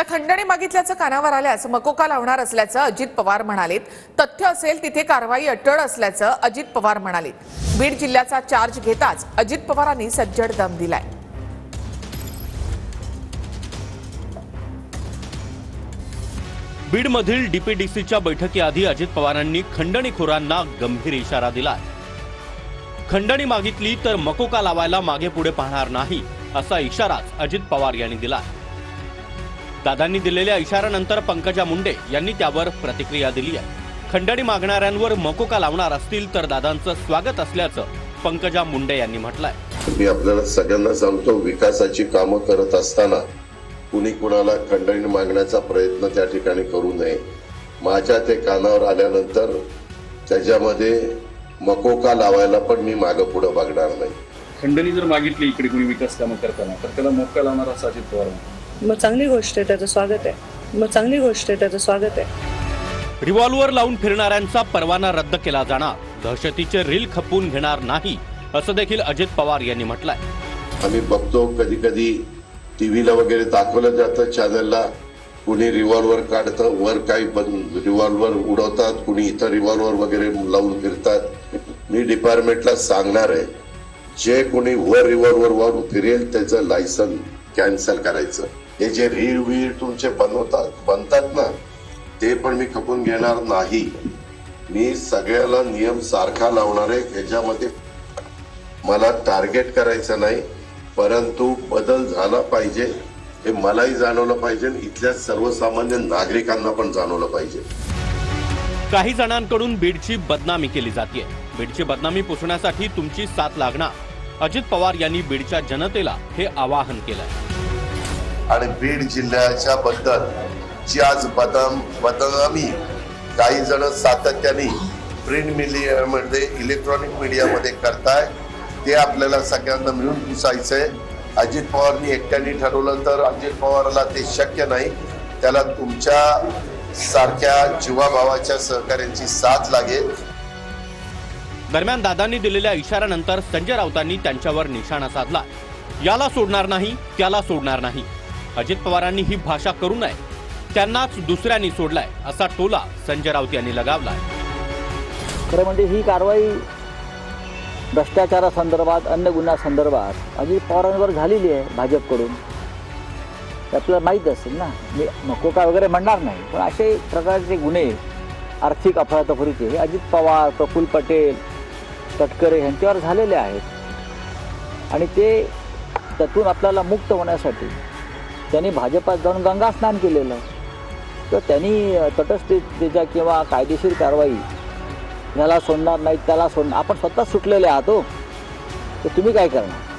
खंडणी मागितल्याचं कानावर आल्यास मकोका लावणार असल्याचं अजित पवार म्हणालेत। तथ्य असेल तिथे कारवाई अटळ असल्याचं अजित पवार म्हणालेत। बीड जिल्ह्याचा चार्ज घेताच अजित पवारांनी सज्जड दम दिलाय। बीडमधील डीपीडीसीच्या बैठकीआधी अजित पवारांनी खंडणीखोरांना गंभीर इशारा दिलाय। खंडणी मागितली तर मकोका लावायला मागे पुढे पाहणार नाही असा इशाराच अजित पवार यांनी दिलाय। दादांनी दिलेल्या इशाऱ्यानंतर पंकजा मुंडे यांनी त्यावर प्रतिक्रिया दिली आहे। खंडणी मागणाऱ्यांवर मकोका लावणार असतील तर दादांचं स्वागत असल्याचं पंकजा मुंडे यांनी म्हटलंय। मी आपल्याला सगळ्यांना सांगतो, विकासाची कामं करत असताना कुणी कुणाला खंडणी मागण्याचा प्रयत्न त्या ठिकाणी करू नये। माझ्या ते कानावर आल्यानंतर त्याच्यामध्ये मकोका लावायला पण मी मागे पुढे बघणार नाही। खंडणी जर मागितली इकडे कुणी विकास कामं करताना तर त्याला मोका लावणार असं अजित पवार मग चांगली गोष्ट आहे, त्याचं स्वागत आहे। मग चांगली गोष्ट आहे, त्याचं स्वागत आहे। रिव्हॉल्वर लावून फिरणाऱ्यांचा परवाना रद्द केला जाणार, दहशतीचे रील खपवून घेणार नाही असं देखील अजित पवार यांनी म्हटलंय। आम्ही बघतो कधी कधी टीव्हीला वगैरे दाखवलं जातं चॅनलला, कुणी रिव्हॉल्वर काढतं, वर काही रिव्हॉल्वर उडवतात, कुणी इथं रिव्हॉल्वर वगैरे लावून फिरतात। मी डिपार्टमेंटला सांगणार आहे, जे कोणी वर रिव्हॉल्वर फिरेल त्याचं लायसन कॅन्सल करायचं। हे जे रील तुमचे बनतात ना, ते पण मी खपून घेणार नाही। मी सगळ्याला नियम सारखा लावणार आहे। ह्याच्यामध्ये मला टार्गेट करायचं नाही, परंतु बदल झाला पाहिजे हे मलाही जाणवलं पाहिजे, इथल्या सर्वसामान्य नागरिकांना पण जाणवलं पाहिजे। काही जणांकडून बीडची बदनामी केली जाते। बीडची बदनामी पुसण्यासाठी तुमची साथ लागणार, अजित पवार यांनी बीडच्या जनतेला हे आवाहन केलंय। आणि बीड जिल्ह्याच्या बद्दल जी आज बदनामी काही जण सातत्याने प्रिंट मीडियामध्ये, इलेक्ट्रॉनिक मीडियामध्ये करताय, ते आपल्याला सगळ्यांना मिळून पुसायचंय। अजित पवारनी एकट्याने ठरवलं तर अजित पवारला ते शक्य नाही, त्याला तुमच्या सारख्या जीवाभावाच्या सहकार्यांची साथ लागेल। दरम्यान दादांनी दिलेल्या इशाऱ्यानंतर संजय राऊतांनी त्यांच्यावर निशाणा साधला। याला सोडणार नाही, त्याला सोडणार नाही। अजित पवारांनी ही भाषा करू नये, त्यांनाच दुसऱ्यांनी सोडलाय असा टोला संजय राऊत यांनी लगावलाय। खरं म्हणजे ही कारवाई भ्रष्टाचारासंदर्भात, अन्य गुन्ह्यासंदर्भात अजित पवारांवर झालेली आहे भाजपकडून। आपल्याला माहीत असेल ना, मी मकोका वगैरे म्हणणार नाही, पण असे प्रकारचे गुन्हे आर्थिक अफरातफरीचे हे अजित पवार, प्रफुल्ल पटेल, तटकरे यांच्यावर झालेले आहेत। आणि ते त्यातून आपल्याला मुक्त होण्यासाठी त्यांनी भाजपात जाऊन गंगा स्नान केलेलं आहे। तर त्यांनी तटस्थतेच्या किंवा कायदेशीर कारवाई, ह्याला सोडणार नाही त्याला सोडणार, आपण स्वतः सुटलेले आहात हो, तर तुम्ही काय करणार?